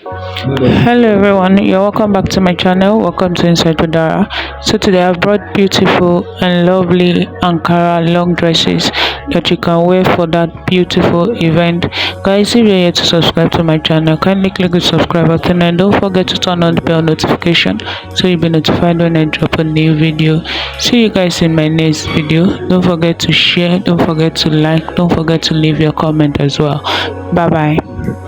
Hello everyone, you're welcome back to my channel. Welcome to Inside with Dara. So today I've brought beautiful and lovely Ankara long dresses that you can wear for that beautiful event. Guys, if you're here to subscribe to my channel, kindly click the subscribe button and don't forget to turn on the bell notification so you'll be notified when I drop a new video. See you guys in my next video. Don't forget to share, don't forget to like, don't forget to leave your comment as well. Bye bye.